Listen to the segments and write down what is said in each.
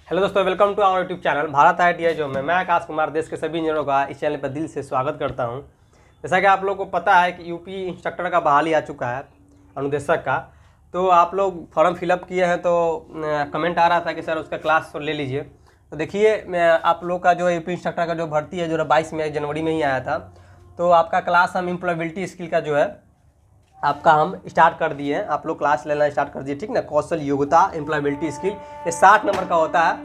Hello दोस्तों, welcome to our YouTube channel Bharat IITI जो मैं आकाश कुमार देश के सभी इंजीनियरों का इस चैनल पर दिल से स्वागत करता हूं। जैसा कि आप लोगों को पता है कि यूपी इंस्ट्रक्टर का बहाली आ चुका है, अनुदेशक का। तो आप लोग फॉर्म फिलअप किए हैं तो कमेंट आ रहा था कि सर उसका क्लास ले लीजिए। तो देखिए, आप लोग का जो यूपी इंस्ट्रक्टर का जो भर्ती है जो 22 जनवरी में ही आया था, तो आपका क्लास हम एम्प्लॉयबिलिटी स्किल का जो है आपका हम स्टार्ट कर दिए हैं। आप लोग क्लास लेना स्टार्ट कर दिए, ठीक ना। कौशल योग्यता एम्प्लॉयबिलिटी स्किल, ये 60 नंबर का होता है।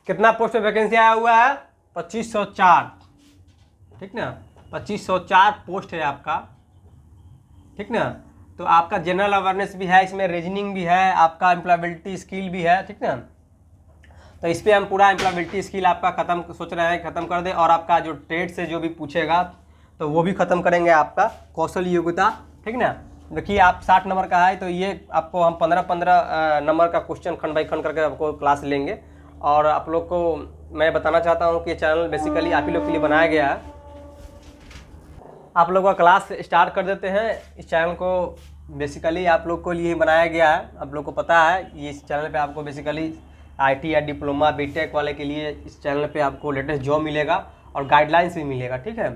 कितना पोस्ट पे वैकेंसी आया हुआ है? 2504, ठीक ना। 2504 पोस्ट है आपका, ठीक ना। तो आपका जनरल अवेयरनेस भी है, इसमें रीजनिंग भी है, आपका एम्प्लॉयबिलिटी स्किल भी है, ठीक ना। तो इस पर हम पूरा एम्प्लॉयबिलिटी स्किल आपका खत्म सोच रहे हैं, खत्म कर दें। और आपका जो ट्रेड से जो भी पूछेगा तो वो भी खत्म करेंगे, आपका कौशल योग्यता, ठीक ना। देखिए, आप 60 नंबर का है तो ये आपको हम 15-15 नंबर का क्वेश्चन खंड बाई खंड करके आपको क्लास लेंगे। और आप लोग को मैं बताना चाहता हूँ कि ये चैनल बेसिकली आप ही लोग के लिए बनाया गया है। आप लोग का क्लास स्टार्ट कर देते हैं। इस चैनल को बेसिकली आप लोग को लिए बनाया गया है। आप लोग को पता है ये इस चैनल पे आपको बेसिकली IT या डिप्लोमा बीटेक वाले के लिए इस चैनल पे आपको लेटेस्ट जॉब मिलेगा और गाइडलाइंस भी मिलेगा, ठीक है।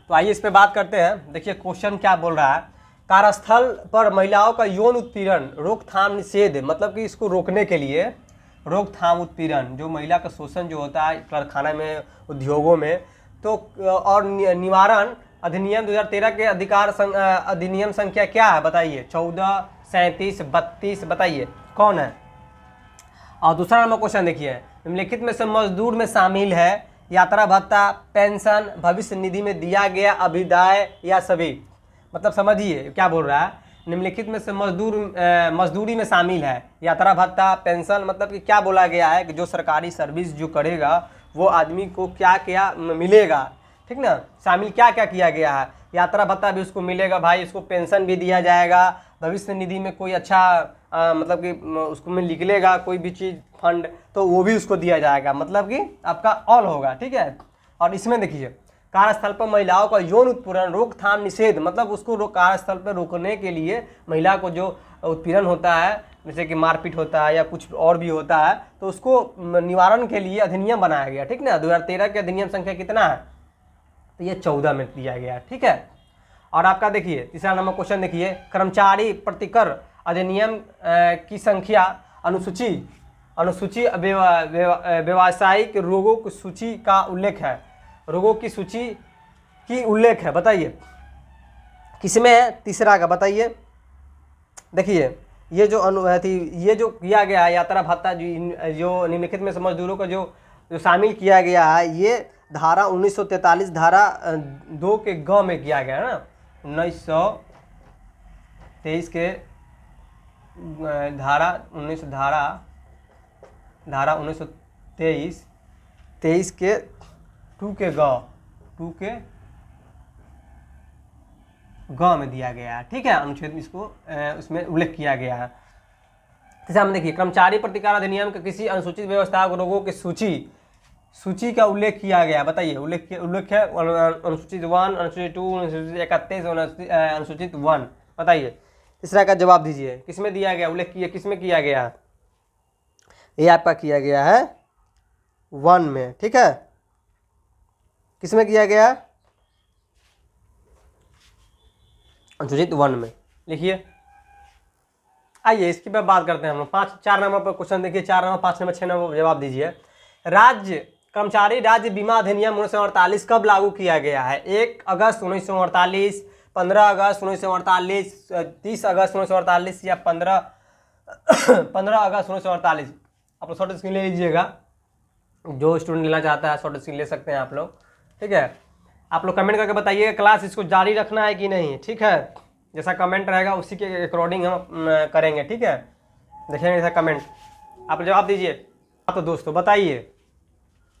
तो आइए इस पे बात करते हैं। देखिए क्वेश्चन क्या बोल रहा है, कार्यस्थल पर महिलाओं का यौन उत्पीड़न रोकथाम निषेध, मतलब कि इसको रोकने के लिए रोकथाम उत्पीड़न, जो महिला का शोषण जो होता है कारखाना में, उद्योगों में, तो और निवारण अधिनियम 2013 के अधिनियम संख्या क्या है बताइए? 14, 37, 32, बताइए कौन है। और दूसरा नंबर क्वेश्चन देखिए, निम्नलिखित में से मजदूर में शामिल है यात्रा भत्ता, पेंशन, भविष्य निधि में दिया गया अभिदाय या सभी। मतलब समझिए क्या बोल रहा है, निम्नलिखित में से मजदूरी में शामिल है यात्रा भत्ता, पेंशन, मतलब कि क्या बोला गया है कि जो सरकारी सर्विस जो करेगा वो आदमी को क्या क्या मिलेगा, ठीक ना। शामिल क्या क्या किया गया है, यात्रा भत्ता भी उसको मिलेगा भाई, उसको पेंशन भी दिया जाएगा, भविष्य निधि में कोई अच्छा मतलब कि उसको में निकलेगा कोई भी चीज़ फंड तो वो भी उसको दिया जाएगा, मतलब कि आपका ऑल होगा, ठीक है। और इसमें देखिए, कार्यस्थल पर महिलाओं का यौन उत्पीड़न रोकथाम निषेध, मतलब उसको कार्यस्थल पर रोकने के लिए महिला को जो उत्पीड़न होता है, जैसे कि मारपीट होता है या कुछ और भी होता है, तो उसको निवारण के लिए अधिनियम बनाया गया, ठीक ना। 2013 के अधिनियम संख्या कितना है? तो ये 14 में दिया गया, ठीक है। और आपका देखिए तीसरा नंबर क्वेश्चन देखिए, कर्मचारी प्रतिकर अधिनियम की संख्या अनुसूची व्यावसायिक रोगों की सूची का उल्लेख है, रोगों की सूची की उल्लेख है, बताइए किसमें है? तीसरा का बताइए। देखिए ये जो ये जो किया गया है यात्रा भत्ता जो निम्नलिखित में से मजदूरों का जो शामिल किया गया है, ये धारा 1943 धारा 2 के ग में किया गया है ना। 1923 के धारा 1923 के 2 के ग में दिया गया है, ठीक है। अनुच्छेद में इसको उसमें उल्लेख किया गया है। जैसे हम देखिए, कर्मचारी प्रतिकार अधिनियम के किसी अनुसूचित व्यवस्था रोगों की सूची का उल्लेख किया गया, बताइए उल्लेख है अनुसूचित 1, अनुसूचित 2, अनुसूचित 31, अनुसूचित 1, बताइए। तीसरा का जवाब दीजिए, किसमें दिया गया, उल्लेख किया किसमें किया गया? ये आपका किया गया है 1 में, ठीक है। किसमें किया गया? अनुसूचित 1 में, लिखिए। आइए इसकी पे बात करते हैं हम लोग। 4 नंबर पर क्वेश्चन देखिए, 4 नंबर, 5 नंबर, 6 नंबर जवाब दीजिए। कर्मचारी राज्य बीमा अधिनियम 1948 कब लागू किया गया है? 1 अगस्त 1948, 15 अगस्त 1948, 30 अगस्त 1948 या 15 अगस्त 1948। आप लोग शॉर्ट स्क्रीन ले लीजिएगा, जो स्टूडेंट लेना चाहता है शॉर्ट स्क्रीन ले सकते हैं आप लोग, ठीक है। आप लोग कमेंट करके बताइएगा क्लास इसको जारी रखना है कि नहीं, ठीक है। जैसा कमेंट रहेगा उसी के अकॉर्डिंग हम करेंगे, ठीक है। देखेंगे जैसा कमेंट, आप जवाब दीजिए। तो दोस्तों बताइए,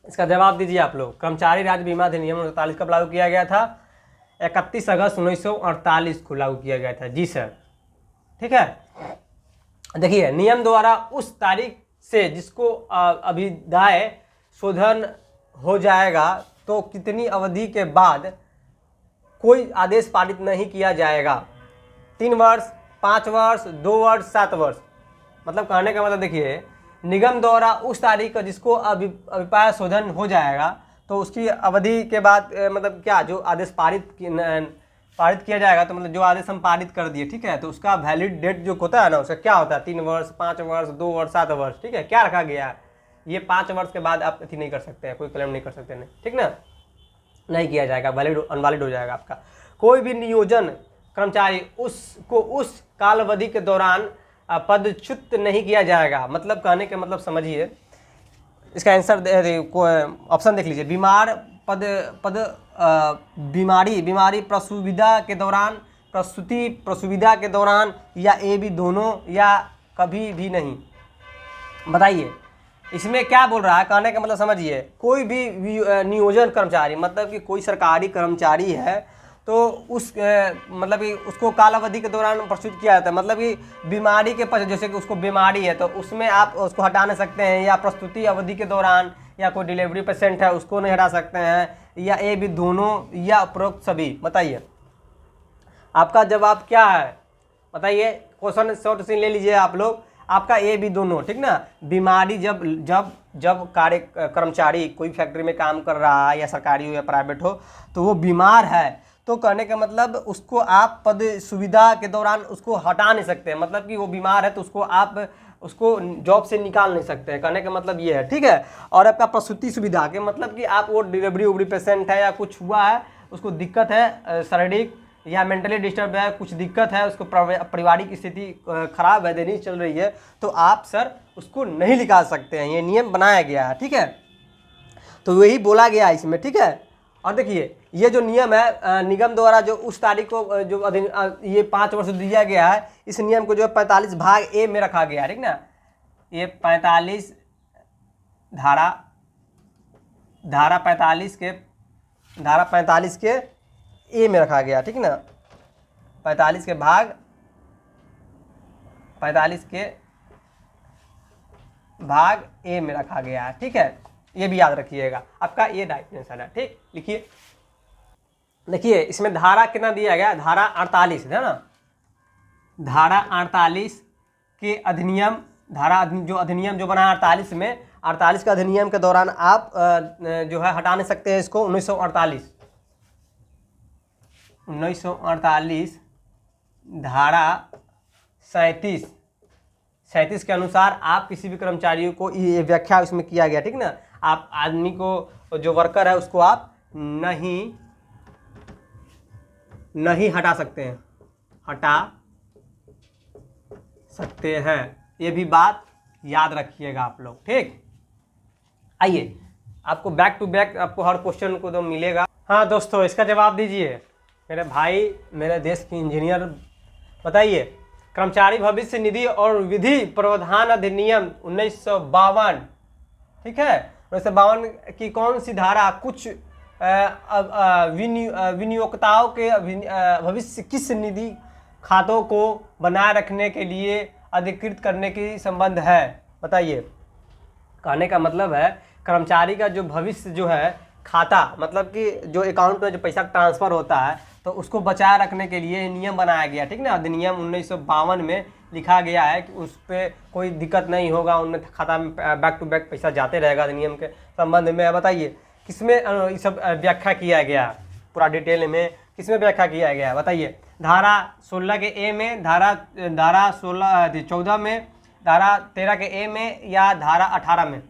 इसका जवाब दीजिए आप लोग। कर्मचारी राज्य बीमा अधिनियम 1948 कब लागू किया गया था? 31 अगस्त 1948 को लागू किया गया था, जी सर, ठीक है। देखिए, नियम द्वारा उस तारीख से जिसको अभिदाय शोधन हो जाएगा तो कितनी अवधि के बाद कोई आदेश पारित नहीं किया जाएगा? 3 वर्ष, 5 वर्ष, 2 वर्ष, 7 वर्ष। मतलब कहने का मतलब देखिए, निगम द्वारा उस तारीख का जिसको अभिप्राय शोधन हो जाएगा तो उसकी अवधि के बाद मतलब क्या जो आदेश पारित किया जाएगा, तो मतलब जो आदेश हम पारित कर दिए, ठीक है, तो उसका वैलिड डेट जो होता है ना, उसका क्या होता है 3 वर्ष, 5 वर्ष, 2 वर्ष, 7 वर्ष, ठीक है, क्या रखा गया है। ये 5 वर्ष के बाद आप अथी नहीं कर सकते हैं, कोई क्लेम नहीं कर सकते हैं, ठीक ना, नहीं किया जाएगा, वैलिड अनवैलिड हो जाएगा आपका। कोई भी नियोजन कर्मचारी उसको उस काल अवधि के दौरान पदच्युत नहीं किया जाएगा। मतलब कहने के मतलब समझिए, इसका आंसर ऑप्शन देख लीजिए। बीमारी प्रसुविधा के दौरान, प्रसुविधा के दौरान, या ए बी दोनों, या कभी भी नहीं। बताइए इसमें क्या बोल रहा है, कहने का मतलब समझिए। कोई भी नियोजन कर्मचारी मतलब कि कोई सरकारी कर्मचारी है तो उस मतलब कि उसको कालावधि के दौरान प्रस्तुत किया जाता है। मतलब कि बीमारी के पश्चात, जैसे कि उसको बीमारी है तो उसमें आप उसको हटा नहीं सकते हैं, या प्रस्तुति अवधि के दौरान, या कोई डिलीवरी पेशेंट है उसको नहीं हटा सकते हैं, या ए बी दोनों, या उपरोक्त सभी। बताइए आपका जवाब क्या है, बताइए। क्वेश्चन शॉर्ट से ले लीजिए आप लोग, आपका ए बी दोनों, ठीक ना। बीमारी जब कार्य कर्मचारी कोई फैक्ट्री में काम कर रहा है, या सरकारी हो या प्राइवेट हो, तो वो बीमार है, तो कहने का मतलब उसको आप पद सुविधा के दौरान उसको हटा नहीं सकते। मतलब कि वो बीमार है तो उसको जॉब से निकाल नहीं सकते हैं, कहने का मतलब ये है, ठीक है। और आपका प्रसूति सुविधा के मतलब कि आप वो डिलीवरी उवरी पेशेंट है, या कुछ हुआ है, उसको दिक्कत है, शारीरिक या मेंटली डिस्टर्ब है, कुछ दिक्कत है, उसको पारिवारिक स्थिति खराब है, दैनिक चल रही है, तो आप सर उसको नहीं निकाल सकते हैं, ये नियम बनाया गया है, ठीक है। तो वही बोला गया है इसमें, ठीक है। और देखिए ये जो नियम है निगम द्वारा जो उस तारीख को जो ये 5 वर्ष दिया गया है, इस नियम को जो 45 भाग ए में रखा गया है, ठीक ना। ये 45 धारा 45 के ए में रखा गया, ठीक ना। 45 के भाग 45 के भाग ए में रखा गया है, ठीक है। ये भी याद रखिएगा, आपका ये राइट आंसर है, ठीक। लिखिए, देखिए इसमें धारा कितना दिया गया, धारा 48 है ना। धारा 48 के अधिनियम, जो अधिनियम जो बना 48 में, 48 का अधिनियम के दौरान आप जो है हटा नहीं सकते हैं इसको। 1948 धारा 37 के अनुसार आप किसी भी कर्मचारियों को, ये व्याख्या इसमें किया गया, ठीक ना। आप आदमी को, जो वर्कर है उसको आप नहीं हटा सकते हैं, ये भी बात याद रखिएगा आप लोग, ठीक। आइए आपको बैक टू बैक आपको हर क्वेश्चन को तो मिलेगा। हाँ दोस्तों, इसका जवाब दीजिए मेरे भाई, मेरे देश के इंजीनियर। बताइए कर्मचारी भविष्य निधि और विधि प्रावधान अधिनियम 1952, ठीक है, 1952 की कौन सी धारा कुछ विनियोक्ताओं के भविष्य किस निधि खातों को बनाए रखने के लिए अधिकृत करने की संबंध है। बताइए, कहने का मतलब है कर्मचारी का जो भविष्य जो है खाता, मतलब कि जो अकाउंट में जो पैसा ट्रांसफ़र होता है, तो उसको बचाए रखने के लिए नियम बनाया गया, ठीक ना। अधिनियम 1952 में लिखा गया है कि उस पर कोई दिक्कत नहीं होगा, उनमें खाता में बैक टू बैक पैसा जाते रहेगा अधिनियम के संबंध में। बताइए किसमें ये सब व्याख्या किया गया, पूरा डिटेल में किसमें व्याख्या किया गया है। बताइए धारा 16 के ए में, धारा 14 में, धारा 13 के ए में, या धारा 18 में।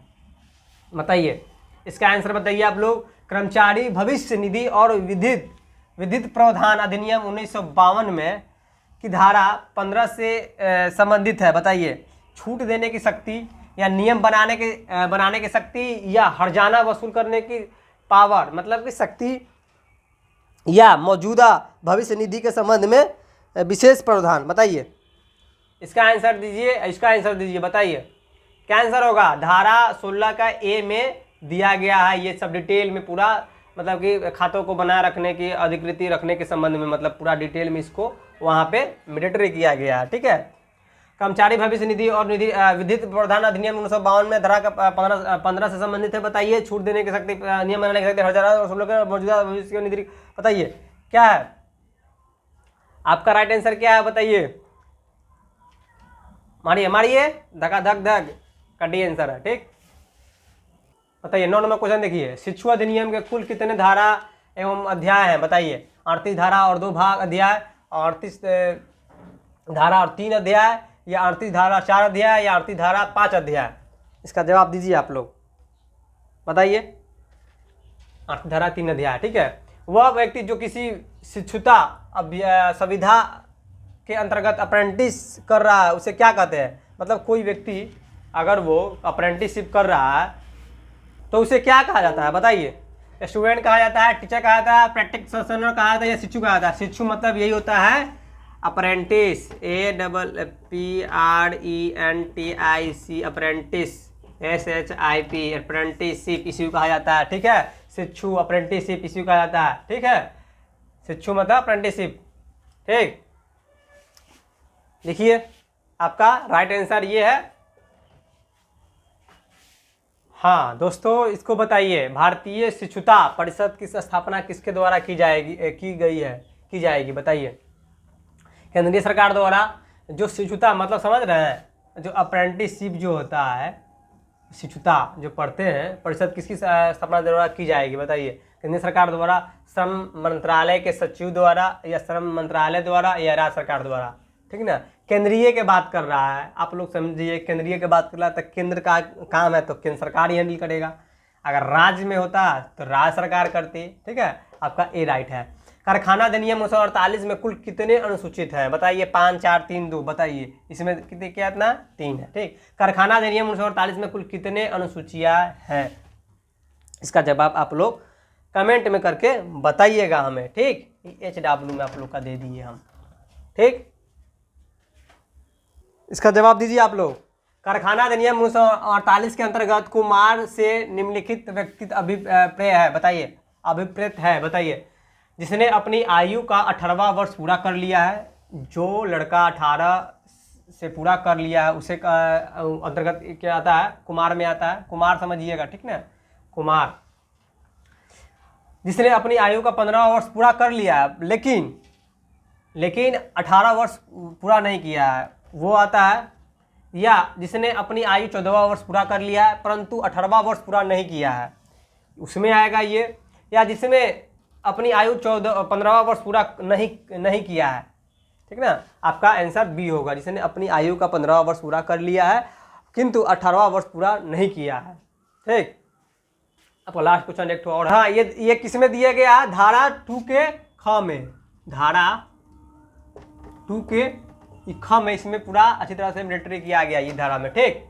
बताइए इसका आंसर बताइए आप लोग। कर्मचारी भविष्य निधि और विधित प्रावधान अधिनियम 1952 में की धारा 15 से संबंधित है। बताइए छूट देने की शक्ति, या नियम बनाने की शक्ति, या हर्जाना वसूल करने की पावर, मतलब कि शक्ति, या मौजूदा भविष्य निधि के संबंध में विशेष प्रावधान। बताइए इसका आंसर दीजिए, बताइए क्या आंसर होगा। धारा 16 का ए में दिया गया है ये सब डिटेल में पूरा, मतलब कि खातों को बनाए रखने की, अधिकृति रखने के संबंध में, मतलब पूरा डिटेल में इसको वहाँ पे मैंडेटरी किया गया है, ठीक है। कर्मचारी भविष्य निधि और विधित प्रावधान अधिनियम 1952 में धारा का 15 से संबंधित है। बताइए छूट देने की शक्ति, नियम बनाने की शक्ति, हर्जाना मौजूदा भविष्य निधि। बताइए क्या है आपका राइट आंसर, क्या है बताइए। मारिए धका धक धक का डी आंसर है। ठीक, बताइए 9 नंबर क्वेश्चन देखिए, शिशु अधिनियम के कुल कितने धारा एवं अध्याय हैं बताइए। 38 धारा और 2 भाग अध्याय, 38 धारा और 3 अध्याय, या 38 धारा 4 अध्याय, या 38 धारा 5 अध्याय। इसका जवाब दीजिए आप लोग, बताइए। 38 धारा 3 अध्याय। ठीक है, वह व्यक्ति जो किसी शिक्षुता सुविधा के अंतर्गत अप्रेंटिस कर रहा है उसे क्या कहते हैं। मतलब कोई व्यक्ति अगर वो अप्रेंटिसशिप कर रहा है तो उसे क्या कहा जाता है बताइए। स्टूडेंट कहा जाता है, टीचर कहा जाता है, प्रैक्टिशनर कहा जाता है, या शिक्षु कहा जाता है। शिक्षु मतलब यही होता है apprentice, APPRENTIC, apprentice, SHIP, apprenticeship इसी को कहा जाता है। ठीक है, शिक्षु अप्रेंटिसशिप इसी को कहा जाता है। ठीक है, शिक्षु मतलब अप्रेंटिसशिप। ठीक, लिखिए आपका राइट आंसर ये है। हाँ दोस्तों, इसको बताइए, भारतीय शिक्षुता परिषद की स्थापना किसके द्वारा की जाएगी बताइए। केंद्रीय सरकार द्वारा। जो शिक्षुता मतलब समझ रहे हैं, जो अप्रेंटिसशिप जो होता है, शिक्षुता जो पढ़ते हैं, परिषद किसकी स्थापना द्वारा की जाएगी बताइए। केंद्रीय सरकार द्वारा, श्रम मंत्रालय के सचिव द्वारा, या श्रम मंत्रालय द्वारा, या राज्य सरकार द्वारा। ठीक ना, केंद्रीय के बात कर रहा है, आप लोग समझिए, केंद्रीय के बात कर रहा है तो केंद्र का काम है तो केंद्र सरकार ही हैंडल करेगा। अगर राज्य में होता तो राज्य सरकार करती। ठीक है, आपका ए राइट है। कारखाना अधिनियम 1948 में कुल कितने अनुसूचित हैं बताइए। 5, 4, 3, 2 बताइए। इसमें कितने क्या इतना 3 है। ठीक, कारखाना अधिनियम 1948 में कुल कितने अनुसूचियाँ हैं। इसका जवाब आप लोग कमेंट में करके बताइएगा हमें। ठीक, HW में आप लोग का दे दिए हम। ठीक, इसका जवाब दीजिए आप लोग। कारखाना अधिनियम 1948 के अंतर्गत कुमार से निम्नलिखित व्यक्ति अभिप्रेत है बताइए, अभिप्रेत है बताइए। जिसने अपनी आयु का 18वां वर्ष पूरा कर लिया है। जो लड़का 18 से पूरा कर लिया है उसे अंतर्गत क्या आता है, कुमार में आता है। कुमार समझिएगा, ठीक ना, कुमार। जिसने अपनी आयु का 15वां वर्ष पूरा कर लिया है लेकिन 18 वर्ष पूरा नहीं किया है, वो आता है। या जिसने अपनी आयु 14वां वर्ष पूरा कर लिया है परंतु 18वां वर्ष पूरा नहीं किया है, उसमें आएगा ये। या जिसने अपनी आयु 15वां वर्ष पूरा नहीं किया है। ठीक ना, आपका आंसर बी होगा। जिसने अपनी आयु का 15वां वर्ष पूरा कर लिया है किंतु 18वां वर्ष पूरा नहीं किया है। ठीक, आपका लास्ट क्वेश्चन एक और। हाँ, ये किसमें दिया गया है, धारा 2 के ख में। धारा 2 के ख में इसमें पूरा अच्छी तरह से मिलिट्री किया गया ये धारा में। ठीक,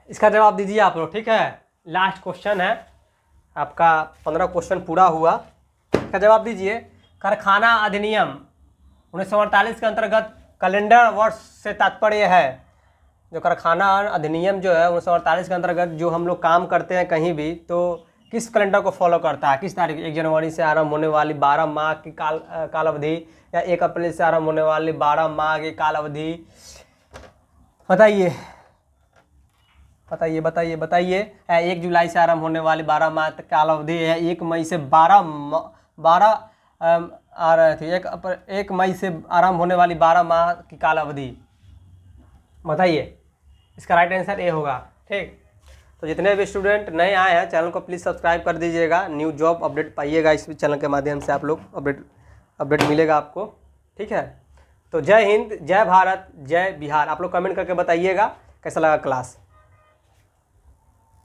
इसका जवाब दीजिए आप लोग। ठीक है, लास्ट क्वेश्चन है आपका, 15 क्वेश्चन पूरा हुआ। इसका जवाब दीजिए। कारखाना अधिनियम 1948 के अंतर्गत कैलेंडर वर्ष से तात्पर्य है। जो कारखाना अधिनियम जो है 1948 के अंतर्गत जो हम लोग काम करते हैं कहीं भी, तो किस कैलेंडर को फॉलो करता है, किस तारीख। 1 जनवरी से आरंभ होने वाली 12 माह की काल अवधि, या 1 अप्रैल से आरंभ होने वाली 12 माह की काल अवधि। बताइए बताइए बताइए बताइए। 1 जुलाई से आरंभ होने वाली 12 माह तक काल अवधि है। 1 मई से 12 आ रहे थे। 1 मई से आरंभ होने वाली 12 माह की काल अवधि। बताइए, इसका राइट आंसर ए होगा। ठीक, तो जितने भी स्टूडेंट नए आए हैं चैनल को प्लीज़ सब्सक्राइब कर दीजिएगा। न्यू जॉब अपडेट पाइएगा इस चैनल के माध्यम से, आप लोग अपडेट मिलेगा आपको। ठीक है, तो जय हिंद, जय भारत, जय बिहार। आप लोग कमेंट करके बताइएगा कैसा लगा क्लास।